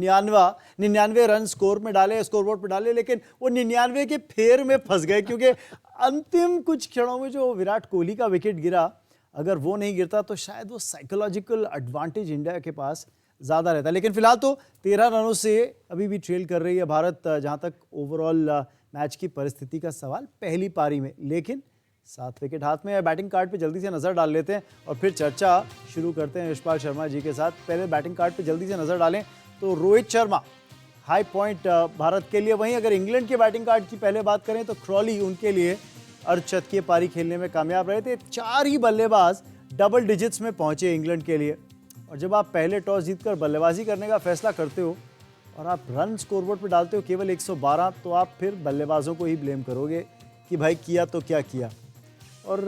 99 run score में डाले, scoreboard पे डाले, लेकिन वो 99 के फेर में फंस गए क्योंकि अंतिम कुछ क्षणों में जो विराट कोहली का विकेट गिरा, अगर वो नहीं गिरता तो शायद वो साइकोलॉजिकल एडवांटेज इंडिया के पास ज़्यादा रहता है। लेकिन फिलहाल तो 13 रनों से अभी भी ट्रेल कर रही है भारत, जहां तक ओवरऑल मैच की परिस्थिति का सवाल पहली पारी में। लेकिन 7 विकेट हाथ में है। बैटिंग कार्ड पे जल्दी से नज़र डाल लेते हैं और फिर चर्चा शुरू करते हैं यशपाल शर्मा जी के साथ। पहले बैटिंग कार्ड पे जल्दी से नज़र डालें तो रोहित शर्मा हाई पॉइंट भारत के लिए। वहीं अगर इंग्लैंड के बैटिंग कार्ड की पहले बात करें तो क्रॉली उनके लिए अर्धशतकीय पारी खेलने में कामयाब रहे थे। 4 ही बल्लेबाज डबल डिजिट्स में पहुंचे इंग्लैंड के लिए। और जब आप पहले टॉस जीतकर बल्लेबाजी करने का फैसला करते हो और आप रन स्कोरबोर्ड पर डालते हो केवल 112, तो आप फिर बल्लेबाजों को ही ब्लेम करोगे कि भाई किया तो क्या किया, और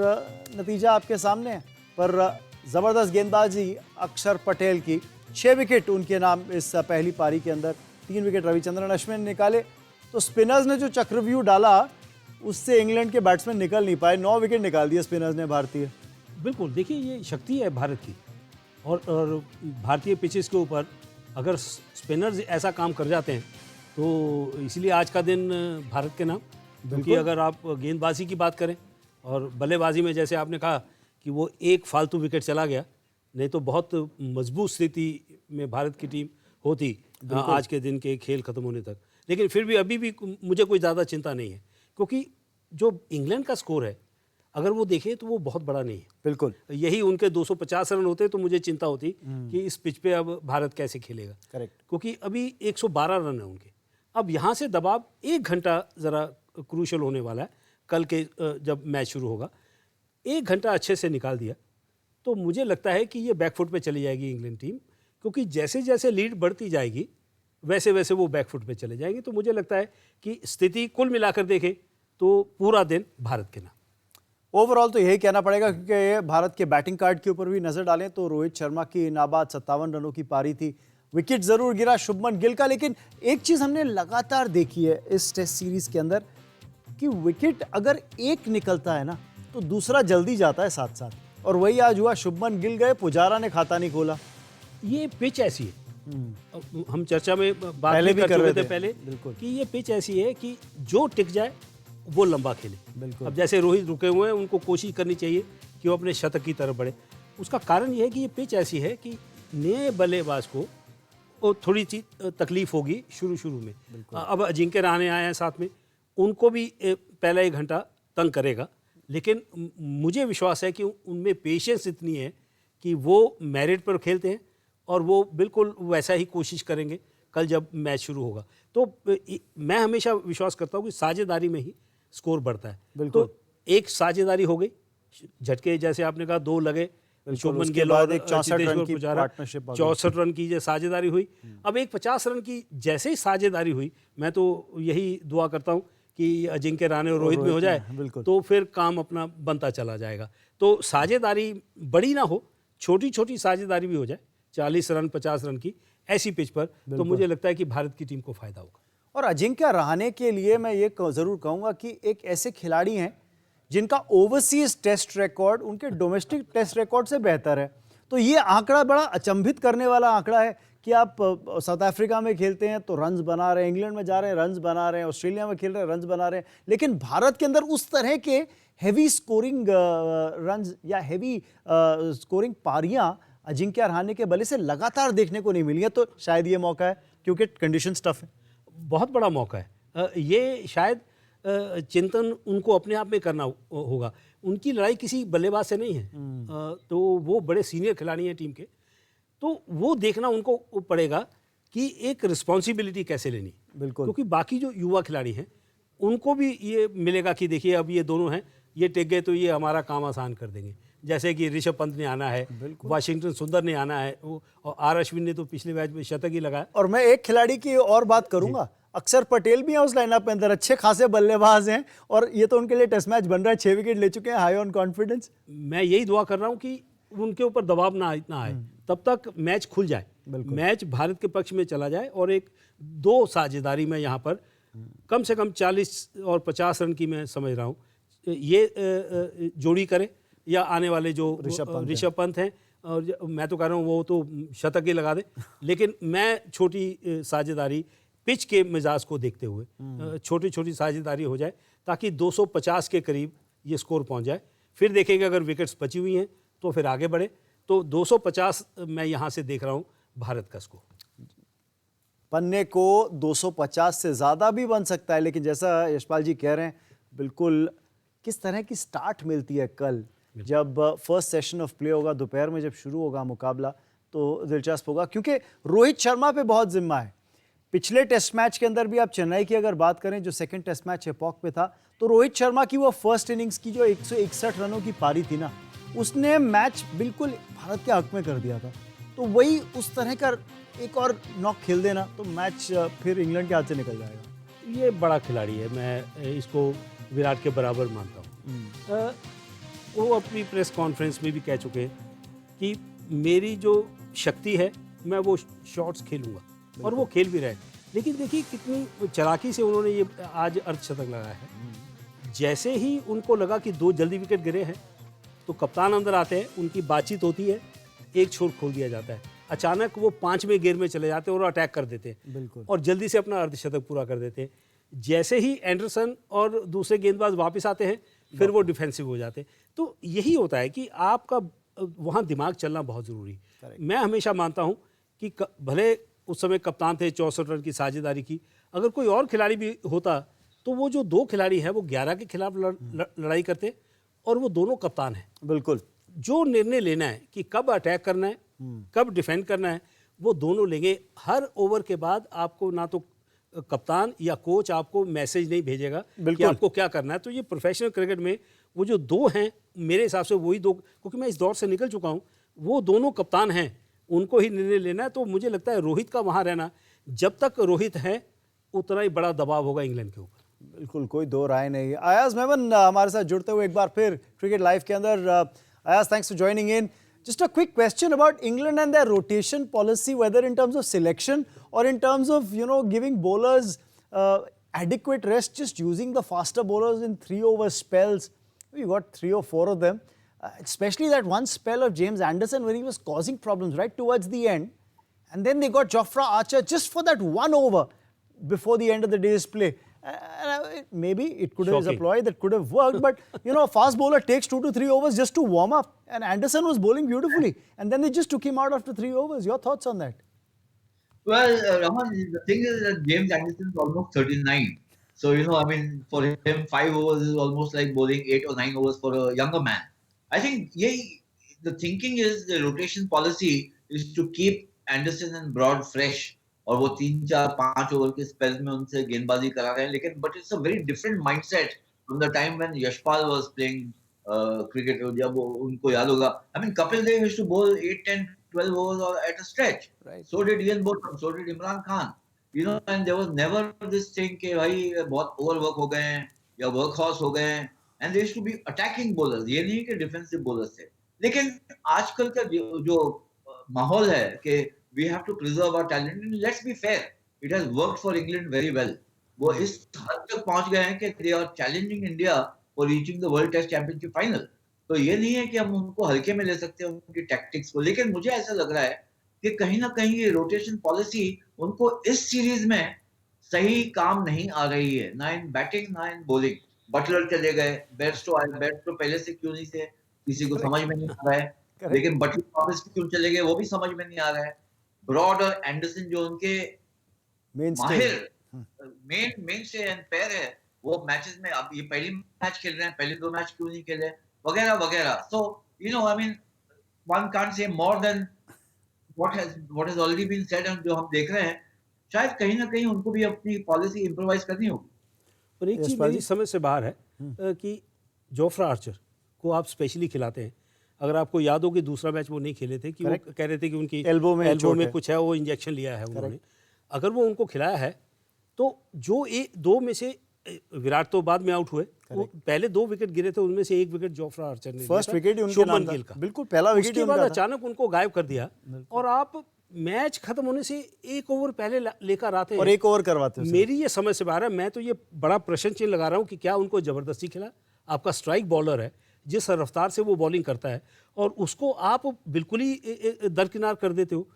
नतीजा आपके सामने है। पर ज़बरदस्त गेंदबाजी अक्षर पटेल की, 6 विकेट उनके नाम इस पहली पारी के अंदर। 3 विकेट रविचंद्रन अश्विन ने निकाले। तो स्पिनर्स ने जो चक्रव्यूह डाला उससे इंग्लैंड के बैट्समैन निकल नहीं पाए। 9 विकेट निकाल दिए स्पिनर्स ने भारतीय। बिल्कुल, देखिए ये शक्ति है भारत की, और भारतीय पिचेस के ऊपर अगर स्पिनर्स ऐसा काम कर जाते हैं तो इसलिए आज का दिन भारत के नाम। क्योंकि अगर आप गेंदबाजी की बात करें और बल्लेबाजी में जैसे आपने कहा कि वो एक फालतू विकेट चला गया, नहीं तो बहुत मजबूत स्थिति में भारत की टीम होती आज के दिन के खेल खत्म होने तक। लेकिन फिर भी अभी भी मुझे कोई ज़्यादा चिंता नहीं है, क्योंकि जो इंग्लैंड का स्कोर है अगर वो देखें तो वो बहुत बड़ा नहीं है। बिल्कुल, यही उनके 250 रन होते तो मुझे चिंता होती कि इस पिच पे अब भारत कैसे खेलेगा। करेक्ट, क्योंकि अभी 112 रन है उनके। अब यहाँ से दबाव 1 घंटा ज़रा क्रूशल होने वाला है। कल के जब मैच शुरू होगा 1 घंटा अच्छे से निकाल दिया तो मुझे लगता है कि ये बैकफुट पे चली जाएगी इंग्लैंड टीम, क्योंकि जैसे जैसे लीड बढ़ती जाएगी वैसे वैसे वो बैकफुट पे चले जाएंगे। तो मुझे लगता है कि स्थिति कुल मिलाकर देखें तो पूरा दिन भारत के नाम। ओवरऑल तो यही कहना पड़ेगा, क्योंकि भारत के बैटिंग कार्ड के ऊपर भी नजर डालें तो रोहित शर्मा की नाबाद 57 रनों की पारी थी। विकेट जरूर गिरा शुभमन गिल का, लेकिन एक चीज हमने लगातार देखी है इस टेस्ट सीरीज के अंदर कि विकेट अगर एक निकलता है ना तो दूसरा जल्दी जाता है साथ साथ, और वही आज हुआ। शुभमन गिल गए, पुजारा ने खाता नहीं खोला। ये पिच ऐसी है, हम चर्चा में बात पहले भी कर रहे थे पहले बिल्कुल कि ये पिच ऐसी है कि जो टिक जाए वो लंबा खेले। बिल्कुल। अब जैसे रोहित रुके हुए हैं, उनको कोशिश करनी चाहिए कि वो अपने शतक की तरफ बढ़े। उसका कारण ये है कि ये पिच ऐसी है कि नए बल्लेबाज को वो थोड़ी सी तकलीफ होगी शुरू में। अब अजिंक्य रहाणे आए हैं साथ में, उनको भी पहला 1 घंटा तंग करेगा, लेकिन मुझे विश्वास है कि उनमें पेशेंस इतनी है कि वो मेरिट पर खेलते हैं और वो बिल्कुल वैसा ही कोशिश करेंगे कल जब मैच शुरू होगा। तो मैं हमेशा विश्वास करता हूँ कि साझेदारी में ही स्कोर बढ़ता है। तो एक साझेदारी हो गई, झटके जैसे आपने कहा 2 लगे, शुभमन गिल और 64 रन की साझेदारी हुई। अब एक 50 रन की जैसे ही साझेदारी हुई, मैं तो यही दुआ करता हूँ कि अजिंक्य रहाणे और रोहित में हो जाए, तो फिर काम अपना बनता चला जाएगा। तो साझेदारी बड़ी ना हो, छोटी छोटी साझेदारी भी हो जाए, 40 रन 50 रन की ऐसी पिच पर, तो मुझे लगता है कि भारत की टीम को फायदा होगा। और अजिंक्य रहाणे के लिए मैं ये जरूर कहूंगा कि एक ऐसे खिलाड़ी हैं जिनका ओवरसीज टेस्ट रिकॉर्ड उनके डोमेस्टिक टेस्ट रिकॉर्ड से बेहतर है। तो ये आंकड़ा बड़ा अचंभित करने वाला आंकड़ा है कि आप साउथ अफ्रीका में खेलते हैं तो रन्स बना रहे हैं, इंग्लैंड में जा रहे हैं रन्स बना रहे हैं, ऑस्ट्रेलिया में खेल रहे हैं रन्स बना रहे हैं, लेकिन भारत के अंदर उस तरह के हैवी स्कोरिंग रन्स या हैवी स्कोरिंग पारियां अजिंक्य रहाणे के बल्ले से लगातार देखने को नहीं मिली है। तो शायद ये मौका है, क्योंकि कंडीशन टफ है। बहुत बड़ा मौका है। ये शायद चिंतन उनको अपने आप में करना होगा। उनकी लड़ाई किसी बल्लेबाज से नहीं है, तो वो बड़े सीनियर खिलाड़ी हैं टीम के, तो वो देखना उनको पड़ेगा कि एक रिस्पॉन्सिबिलिटी कैसे लेनी। बिल्कुल, क्योंकि बाकी जो युवा खिलाड़ी हैं उनको भी ये मिलेगा कि देखिए अब ये दोनों हैं, ये टिक गए तो ये हमारा काम आसान कर देंगे। जैसे कि ऋषभ पंत ने आना है, वाशिंगटन सुंदर ने आना है, और आर अश्विन ने तो पिछले मैच में शतक ही लगाया। और मैं एक खिलाड़ी की और बात करूंगा, अक्षर पटेल भी हैं उस लाइनअप में अंदर, अच्छे खासे बल्लेबाज हैं, और ये तो उनके लिए टेस्ट मैच बन रहा है। 6 विकेट ले चुके हैं, हाई ऑन कॉन्फिडेंस। मैं यही दुआ कर रहा हूं कि उनके ऊपर दबाव ना इतना आए, तब तक मैच खुल जाए, मैच भारत के पक्ष में चला जाए, और 1-2 साझेदारी में यहाँ पर कम से कम 40 और 50 रन की मैं समझ रहा हूँ ये जोड़ी करे, या आने वाले जो ऋषभ पंत हैं और मैं तो कह रहा हूँ वो तो शतक ही लगा दे, लेकिन मैं छोटी साझेदारी पिच के मिजाज को देखते हुए छोटी छोटी साझेदारी हो जाए ताकि 250 के करीब ये स्कोर पहुंच जाए। फिर देखेंगे अगर विकेट्स बची हुई हैं तो फिर आगे बढ़े। तो 250 मैं यहाँ से देख रहा हूँ भारत का स्कोर। पन्ने को 250 से ज़्यादा भी बन सकता है, लेकिन जैसा यशपाल जी कह रहे हैं, बिल्कुल किस तरह की स्टार्ट मिलती है कल जब फर्स्ट सेशन ऑफ प्ले होगा, दोपहर में जब शुरू होगा मुकाबला, तो दिलचस्प होगा क्योंकि रोहित शर्मा पे बहुत जिम्मा है। पिछले टेस्ट मैच के अंदर भी आप चेन्नई की अगर बात करें, जो सेकंड टेस्ट मैच एपॉक पे था, तो रोहित शर्मा की वो फर्स्ट इनिंग्स की जो 161 रनों की पारी थी ना, उसने मैच बिल्कुल भारत के हक में कर दिया था। तो वही उस तरह का एक और नॉक खेल देना तो मैच फिर इंग्लैंड के हाथ से निकल जाएगा। ये बड़ा खिलाड़ी है, मैं इसको विराट के बराबर मानता हूँ। वो अपनी प्रेस कॉन्फ्रेंस में भी कह चुके हैं कि मेरी जो शक्ति है मैं वो शॉट्स खेलूंगा, और वो खेल भी रहे। लेकिन देखिए कितनी चालाकी से उन्होंने ये आज अर्धशतक लगाया है। जैसे ही उनको लगा कि 2 जल्दी विकेट गिरे हैं तो कप्तान अंदर आते हैं, उनकी बातचीत होती है, एक छोर खोल दिया जाता है, अचानक वो 5वें गेयर में चले जाते हैं और अटैक कर देते हैं बिल्कुल, और जल्दी से अपना अर्धशतक पूरा कर देते हैं। जैसे ही एंडरसन और दूसरे गेंदबाज वापस आते हैं फिर वो डिफेंसिव हो जाते हैं। तो यही होता है कि आपका वहाँ दिमाग चलना बहुत ज़रूरी है। मैं हमेशा मानता हूँ कि भले उस समय कप्तान थे, 64 रन की साझेदारी की, अगर कोई और खिलाड़ी भी होता तो वो जो 2 खिलाड़ी हैं वो 11 के खिलाफ लड़ाई करते, और वो दोनों कप्तान हैं। बिल्कुल, जो निर्णय लेना है कि कब अटैक करना है, कब डिफेंड करना है, वो दोनों लेंगे। हर ओवर के बाद आपको ना तो कप्तान या कोच आपको मैसेज नहीं भेजेगा कि आपको क्या करना है। तो ये प्रोफेशनल क्रिकेट में वो जो 2 हैं, मेरे हिसाब से वही 2, क्योंकि मैं इस दौर से निकल चुका हूँ, वो दोनों कप्तान हैं, उनको ही निर्णय लेना है। तो मुझे लगता है रोहित का वहाँ रहना, जब तक रोहित है उतना ही बड़ा दबाव होगा इंग्लैंड के ऊपर। बिल्कुल, कोई दो राय नहीं। अयाज मेमन हमारे साथ जुड़ते हुए एक बार फिर क्रिकेट लाइव के अंदर। Ayaz, thanks for joining in. Just a quick question about England and their rotation policy, whether in terms of selection or in terms of, giving bowlers adequate rest, just using the faster bowlers in 3-over spells. We got 3 or 4 of them, especially that one spell of James Anderson where he was causing problems right towards the end. And then they got Jofra Archer just for that 1 over before the end of the day's play. Maybe it could have a ploy that could have worked, but a fast bowler takes 2 to 3 overs just to warm up, and Anderson was bowling beautifully, and then they just took him out after 3 overs. Your thoughts on that? Well, Rahman, the thing is that James Anderson is almost 39. So, for him, 5 overs is almost like bowling 8 or 9 overs for a younger man. I think the thinking is the rotation policy is to keep Anderson and Broad fresh. और वो 3, 4, 5 over के spell में उनसे गेंदबाजी करा रहे हैं, लेकिन but it's a very different mindset from the time when Yashpal was playing cricket. जब उनको याद होगा, Kapil Dev used to bowl 8, 10, 12 overs at a stretch. Right. So did Ian Botham, so did Imran Khan. And there was never this thing कि भाई बहुत overwork हो गए हैं या वर्क हॉर्स हो गए हैं, and they used to be attacking bowlers. ये नहीं कि डिफेंसिव bowlers थे। लेकिन आजकल का जो माहौल है कि we have to preserve our talent, and let's be fair, it has worked for England very well. वो इस हद तक पहुंच गए हैं कि they are challenging India for reaching the World Test Championship final. तो ये नहीं है कि हम उनको हल्के में ले सकते हैं उनकी टैक्टिक्स को, लेकिन मुझे ऐसा लग रहा है कि कहीं ना कहीं ये रोटेशन पॉलिसी उनको इस सीरीज में सही काम नहीं आ रही है, ना इन बैटिंग ना इन बॉलिंग। बटलर चले गए, बेयरस्टो आए, बेयरस्टो पहले से क्यों नहीं थे किसी को समझ में नहीं आ रहा है, लेकिन बटलर वापस क्यों चले गए वो भी समझ में नहीं आ रहा है। ब्रॉड और एंडरसन जो उनके माहिर मेन से एंड पैर है, वो मैचेस में अब ये पहली मैच खेल रहे हैं, पहले 2 मैच क्यों नहीं खेले वगैरह वगैरह। सो one can't say more than what has already been said, and जो हम देख रहे हैं शायद कहीं ना कहीं उनको भी अपनी पॉलिसी इम्प्रोवाइज करनी होगी। और एक चीज मेरी समझ से बाहर है कि जोफ्रा आर्चर को आप स्पेशली खिलाते हैं। अगर आपको याद हो कि दूसरा मैच वो नहीं खेले थे कि वो कह रहे थे कि उनकी एल्बो में कुछ है, वो इंजेक्शन लिया है उन्होंने। अगर वो उनको खिलाया है तो जो 2 में से विराट तो बाद में आउट हुए, वो पहले 2 विकेट गिरे थे, उनमें से 1 विकेट जोफ्रा आर्चर ने, फर्स्ट विकेट ही उनके नाम था, बिल्कुल पहला विकेट ही उनका था। उसके बाद अचानक उनको गायब कर दिया और आप मैच खत्म होने से 1 ओवर पहले लेकर आते हैं और 1 ओवर करवाते हैं। मेरी ये समझ से बाहर है। मैं तो ये बड़ा प्रश्न चिन्ह लगा रहा हूँ कि क्या उनको जबरदस्ती खिला? आपका स्ट्राइक बॉलर है, जिस रफ्तार से वो बॉलिंग करता है, और उसको आप बिल्कुल ही दरकिनार कर देते हो।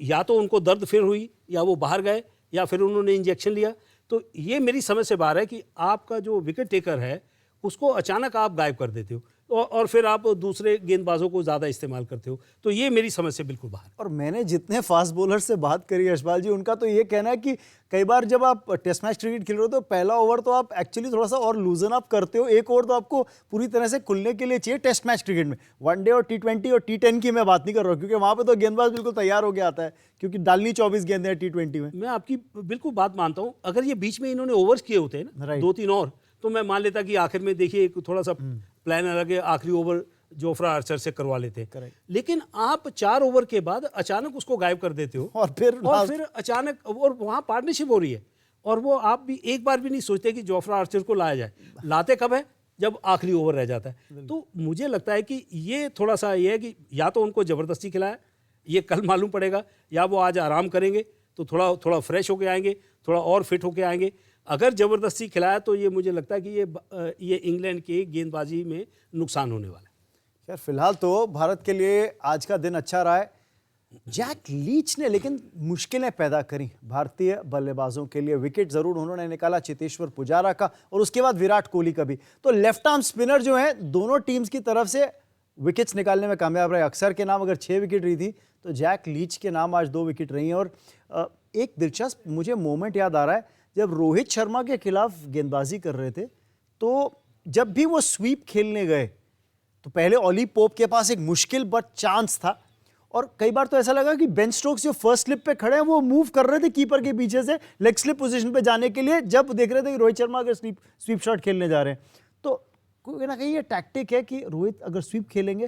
या तो उनको दर्द फिर हुई, या वो बाहर गए, या फिर उन्होंने इंजेक्शन लिया। तो ये मेरी समझ से बाहर है कि आपका जो विकेट टेकर है उसको अचानक आप गायब कर देते हो, और फिर आप दूसरे गेंदबाजों को ज़्यादा इस्तेमाल करते हो। तो ये मेरी समझ से बिल्कुल बाहर। और मैंने जितने फास्ट बॉलर से बात करी यशपाल जी, उनका तो ये कहना है कि कई बार जब आप टेस्ट मैच क्रिकेट खेल रहे हो तो पहला ओवर तो आप एक्चुअली थोड़ा सा और लूजन अप करते हो, एक ओवर तो आपको पूरी तरह से खुलने के लिए चाहिए टेस्ट मैच क्रिकेट में। वनडे और T20 और T10 की मैं बात नहीं कर रहा हूँ, क्योंकि वहाँ पर तो गेंदबाज बिल्कुल तैयार हो गया आता है, क्योंकि डालनी 24 गेंदें हैं T20 में। मैं आपकी बिल्कुल बात मानता हूँ। अगर ये बीच में इन्होंने ओवर्स किए होते हैं ना, Right. 2-3 और, तो मैं मान लेता कि आखिर में देखिए एक थोड़ा सा प्लान अलग है, आखिरी ओवर जोफ्रा आर्चर से करवा लेते हैं। Correct. लेकिन आप 4 ओवर के बाद अचानक उसको गायब कर देते हो, और फिर अचानक, और वहाँ पार्टनरशिप हो रही है, और वो आप भी एक बार भी नहीं सोचते कि जोफ्रा आर्चर को लाया जाए। लाते कब है? जब आखिरी ओवर रह जाता है। तो मुझे लगता है कि ये थोड़ा सा ये है कि या तो उनको ज़बरदस्ती खिलाया, ये कल मालूम पड़ेगा, या वो आज आराम करेंगे तो थोड़ा थोड़ा फ्रेश होके आएंगे, थोड़ा और फिट होके आएंगे। अगर ज़बरदस्ती खिलाया तो ये मुझे लगता है कि ये इंग्लैंड के गेंदबाजी में नुकसान होने वाला है। यार फिलहाल तो भारत के लिए आज का दिन अच्छा रहा है। जैक लीच ने लेकिन मुश्किलें पैदा करी भारतीय बल्लेबाजों के लिए। विकेट जरूर उन्होंने निकाला चेतेश्वर पुजारा का, और उसके बाद विराट कोहली का भी। तो लेफ्ट आर्म स्पिनर जो है दोनों टीम्स की तरफ से विकेट्स निकालने में कामयाब रहे। अक्सर के नाम अगर 6 विकेट रही थी, तो जैक लीच के नाम आज 2 विकेट रही हैं। और एक दिलचस्प मुझे मोमेंट याद आ रहा है, जब रोहित शर्मा के खिलाफ गेंदबाजी कर रहे थे, तो जब भी वो स्वीप खेलने गए तो पहले ऑली पोप के पास एक मुश्किल बट चांस था, और कई बार तो ऐसा लगा कि बेन स्टोक्स जो फर्स्ट स्लिप पे खड़े हैं वो मूव कर रहे थे कीपर के पीछे से लेग स्लिप पोजीशन पे जाने के लिए, जब देख रहे थे कि रोहित शर्मा अगर स्वीप शॉट खेलने जा रहे हैं। तो कोई ना कहीं ये टैक्टिक है कि रोहित अगर स्वीप खेलेंगे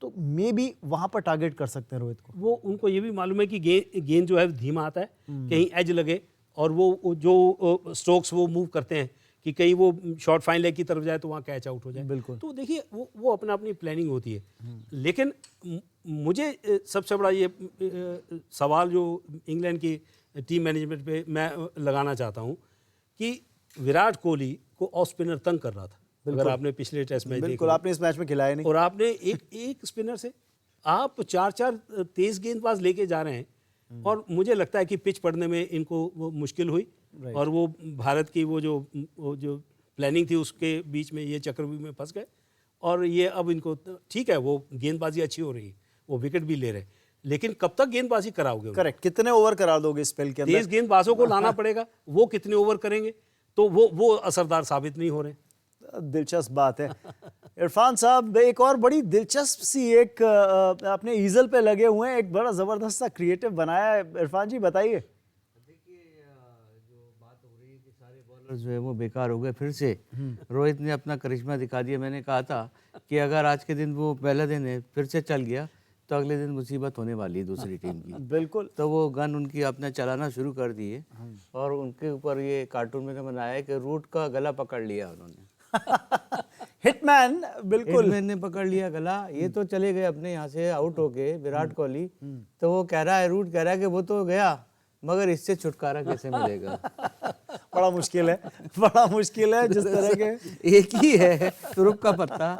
तो मे बी वहां पर टारगेट कर सकते हैं रोहित को। वो उनको ये भी मालूम है कि गेंद जो है धीमा आता है, कहीं एज लगे, और वो जो स्ट्रोक्स वो मूव करते हैं कि कहीं वो शॉर्ट फाइन लेग की तरफ जाए तो वहाँ कैच आउट हो जाए। बिल्कुल। तो देखिए वो अपना अपनी प्लानिंग होती है। लेकिन मुझे सबसे बड़ा ये सवाल जो इंग्लैंड की टीम मैनेजमेंट पे मैं लगाना चाहता हूँ कि विराट कोहली को ऑफ स्पिनर तंग कर रहा था। अगर आपने पिछले टेस्ट मैच बिल्कुल, आपने इस मैच में खिलाया नहीं, और आपने एक स्पिनर से आप 4-4 तेज गेंदबाज लेके जा रहे हैं, और मुझे लगता है कि पिच पढ़ने में इनको वो मुश्किल हुई, और वो भारत की वो जो प्लानिंग थी उसके बीच में ये चक्रव्यूह में फंस गए। और ये अब इनको ठीक है, वो गेंदबाजी अच्छी हो रही है, वो विकेट भी ले रहे हैं, लेकिन कब तक गेंदबाजी कराओगे? करेक्ट, कितने ओवर करा दोगे स्पेल के अंदर? तेज गेंदबाजों को लाना पड़ेगा, वो कितने ओवर करेंगे, तो वो असरदार साबित नहीं हो रहे। दिलचस्प बात है। इरफान साहब, एक और बड़ी दिलचस्प सी एक अपने ईजल पे लगे हुए हैं, एक बड़ा जबरदस्त सा क्रिएटिव बनाया है। इरफान जी बताइए। देखिए, जो बात हो रही है कि सारे बॉलर जो है वो बेकार हो गए फिर से। रोहित ने अपना करिश्मा दिखा दिया। मैंने कहा था कि अगर आज के दिन वो पहला दिन है फिर से चल गया तो अगले दिन मुसीबत होने वाली है दूसरी टीम की। बिल्कुल। तो वो गन उनकी अपना चलाना शुरू कर दिए, और उनके ऊपर ये कार्टून में बनाया है कि रूट का गला पकड़ लिया उन्होंने। हिटमैन, बिल्कुल। हिटमैन ने पकड़ लिया गला। ये तो चले गए अपने यहाँ से आउट होके विराट कोहली। तो वो कह रहा है, रूट कह रहा है कि वो तो गया, मगर इससे छुटकारा कैसे मिलेगा? बड़ा मुश्किल है, बड़ा मुश्किल है। जिस तरह के एक ही है तुरुप का पत्ता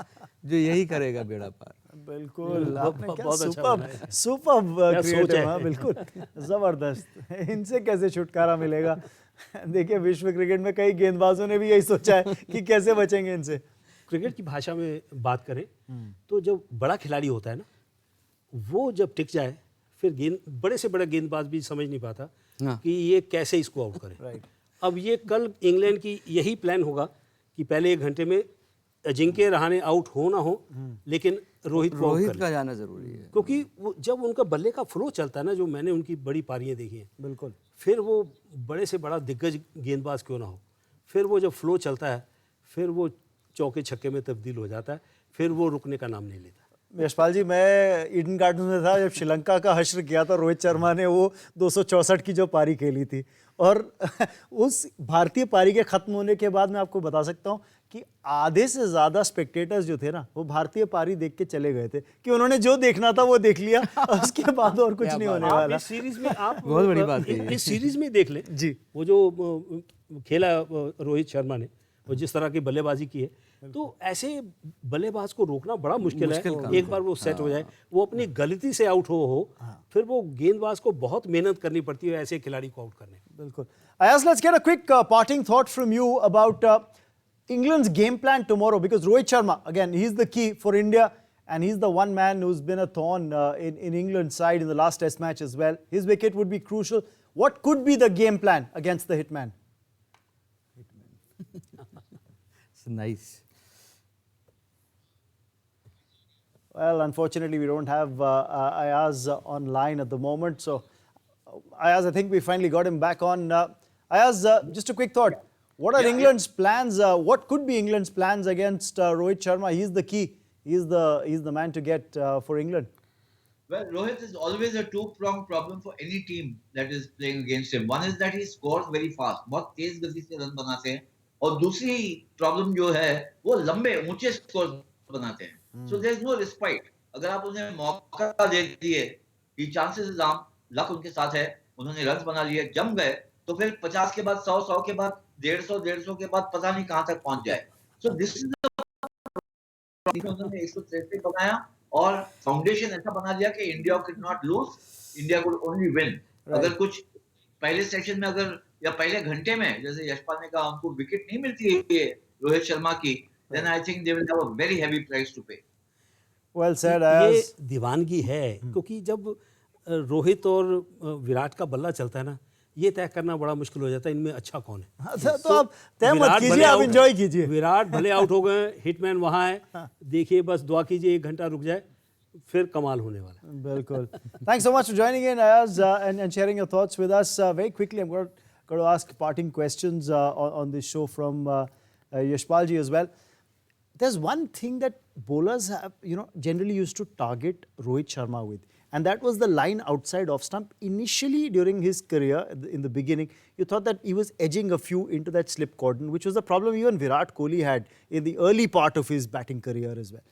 जो यही करेगा बेड़ा पार। बिल्कुल, आपने क्या बहुत अच्छा सुपर सुपर क्या सोच क्रिएटिव, है। हाँ बिल्कुल जबरदस्त। इनसे कैसे छुटकारा मिलेगा? देखिए, विश्व क्रिकेट में कई गेंदबाजों ने भी यही सोचा है कि कैसे बचेंगे इनसे। क्रिकेट की भाषा में बात करें तो जो बड़ा खिलाड़ी होता है ना, वो जब टिक जाए फिर बड़े से बड़ा गेंदबाज भी समझ नहीं पाता कि ये कैसे इसको आउट करे। राइट। अब ये कल इंग्लैंड की यही प्लान होगा कि पहले 1 घंटे में अजिंक्य रहाणे आउट हो ना हो, लेकिन रोहित को आउट कर रोहित ले। का जाना जरूरी है, क्योंकि वो जब उनका बल्ले का फ्लो चलता है ना, जो मैंने उनकी बड़ी पारियां देखी हैं, बिल्कुल। फिर वो बड़े से बड़ा दिग्गज गेंदबाज क्यों ना हो, फिर वो जब फ्लो चलता है फिर वो चौके छक्के में तब्दील हो जाता है, फिर वो रुकने का नाम नहीं लेता। यशपाल जी, मैं ईडन गार्डन में था जब श्रीलंका का हश्र किया था रोहित शर्मा ने, वो 264 की जो पारी खेली थी, और उस भारतीय पारी के खत्म होने के बाद मैं आपको बता सकता हूँ कि आधे से ज़्यादा स्पेक्टेटर्स जो थे ना, वो भारतीय पारी देख के चले गए थे कि उन्होंने जो देखना था वो देख लिया, और उसके बाद और कुछ नहीं होने आप वाला। इस सीरीज में आप बहुत बड़ी बात है। इस सीरीज में देख लें जी। वो जो खेला रोहित शर्मा ने, वो जिस तरह की बल्लेबाजी की है, तो ऐसे बल्लेबाज को रोकना बड़ा मुश्किल मुश्किल है। काम एक बार वो सेट हो जाए, वो अपनी गलती से आउट हो फिर वो गेंदबाज को बहुत मेहनत करनी पड़ती है ऐसे खिलाड़ी को आउट करने में। बिल्कुल। Ayaz, let's get a quick parting thought from you about England's game plan tomorrow, because Rohit Sharma, again, he's the key for India, and he's the one man who's been a thorn in England's side in the last Test match as well. His wicket would be crucial. What could be the game plan against the hitman? It's nice. Well, unfortunately, we don't have Ayaz online at the moment. So, Ayaz, I think we finally got him back on. Ayaz, just a quick thought. What are England's plans? What could be England's plans against Rohit Sharma? He's the key. He's the man to get for England. Well, Rohit is always a two-pronged problem for any team that is playing against him. One is that he scores very fast, बहुत तेज गति से run बनाते हैं, और दूसरी problem जो है वो लंबे ऊंचे स्कोर बनाते हैं. So there is no respite. अगर आप उन्हें मौका दे दिए, he chances is लक उनके साथ है, उन्होंने रन बना लिए, जम गए, तो फिर 50 के बाद 100, 100 के बाद 150 के बाद पता नहीं कहां तक पहुंच जाए. So this is उन्होंने 163 बनाया और फाउंडेशन ऐसा बना दिया कि India could not lose, India could only win. अगर कुछ पहले सेशन में अगर या पहले घंटे में जैसे यशपाल ने कहा उनको विकेट नहीं मिलती है रोहित शर्मा की, then I think they will have a very heavy price to pay. Well said, ये Ayaz. दीवानगी है, क्योंकि जब रोहित और विराट का बल्ला चलता है ना, ये तय करना बड़ा मुश्किल हो जाता है इनमें अच्छा कौन है. अच्छा, तो आप तय मत विराट कीजिए, भले आप आउट- एंजॉय कीजिए. विराट भले आउट हो गए, हिटमैन वहां है, देखिए बस दुआ कीजिए 1 घंटा रुक जाए, फिर कमाल होने वाला है. Bilkul. Thanks so much for joining in, Ayaz, and sharing your thoughts with us. Very quickly, I'm going to ask parting questions on this show from Yashpal ji as well. There's one thing that bowlers have, generally used to target Rohit Sharma with, and that was the line outside off stump. Initially, during his career, in the beginning, you thought that he was edging a few into that slip cordon, which was the problem even Virat Kohli had in the early part of his batting career as well.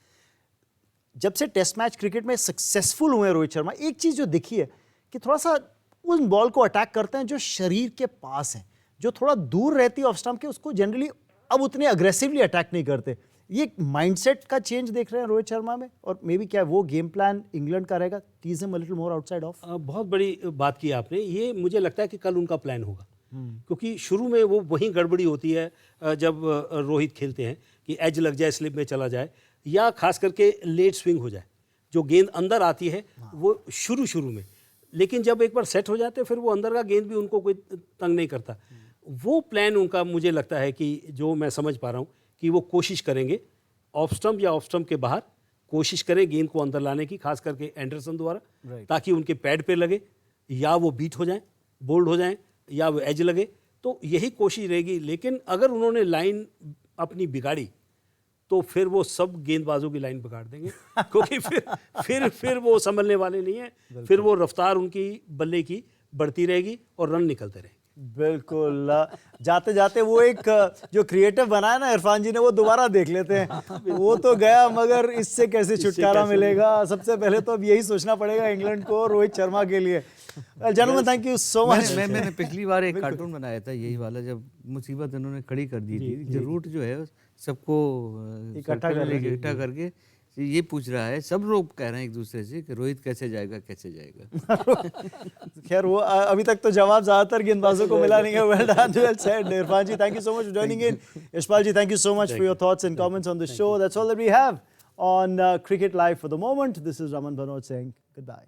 जब से test match cricket में successful हुए रोहित शर्मा, एक चीज़ जो दिखी है कि थोड़ा सा उन बॉल को अटैक करते हैं जो शरीर के पास है, जो थोड़ा दूर रहती है ऑफ स्टंप के, उसको जनरली अब उतने अग्रेसिवली अटैक नहीं करते. ये माइंडसेट का चेंज देख रहे हैं रोहित शर्मा में, और मे बी क्या वो गेम प्लान इंग्लैंड का रहेगा, tease him a little more outside off. बहुत बड़ी बात की आपने. ये मुझे लगता है कि कल उनका प्लान होगा, क्योंकि शुरू में वो वहीं गड़बड़ी होती है जब रोहित खेलते हैं कि एज लग जाए, स्लिप में चला जाए, या खास करके लेट स्विंग हो जाए, जो गेंद अंदर आती है वो शुरू में. लेकिन जब एक बार सेट हो जाते हैं फिर वो अंदर का गेंद भी उनको कोई तंग नहीं करता. वो प्लान उनका मुझे लगता है कि जो मैं समझ पा रहा हूँ कि वो कोशिश करेंगे ऑफ स्टंप या ऑफ स्टंप के बाहर, कोशिश करें गेंद को अंदर लाने की, खास करके एंडरसन द्वारा, ताकि उनके पैड पे लगे, या वो बीट हो जाएं, बोल्ड हो जाएं, या वो एज लगे. तो यही कोशिश रहेगी. लेकिन अगर उन्होंने लाइन अपनी बिगाड़ी तो फिर वो सब गेंदबाजों की लाइन बिगाड़ देंगे, क्योंकि फिर वो संभलने वाले नहीं है. फिर वो रफ्तार उनकी बल्ले की बढ़ती रहेगी और रन निकलते रहेंगे. बिल्कुल. जाते जाते वो एक जो क्रिएटिव बनाया ना इरफान जी ने, वो दोबारा देख लेते हैं. वो तो गया, मगर इससे कैसे छुटकारा मिलेगा. सबसे पहले तो अब यही सोचना पड़ेगा इंग्लैंड को रोहित शर्मा के लिए. Gentleman, thank you so much. मैंने पिछली बार एक कार्टून बनाया था यही वाला, जब मुसीबत इन्होंने खड़ी कर दी थी. जो रूट जो है सबको इकट्ठा करके ये पूछ रहा है, सब लोग कह रहे हैं एक दूसरे से कि रोहित कैसे जाएगा. खैर वो अभी तक तो जवाब ज्यादातर गेंदबाजों को मिला नहीं है. Well done, well said. Irfan ji, thank you so much for joining in. Yashpal ji, thank you so much for your thoughts and comments on the show. That's all that we have on Cricket Live for the moment. This is Raman Bhanot saying goodbye.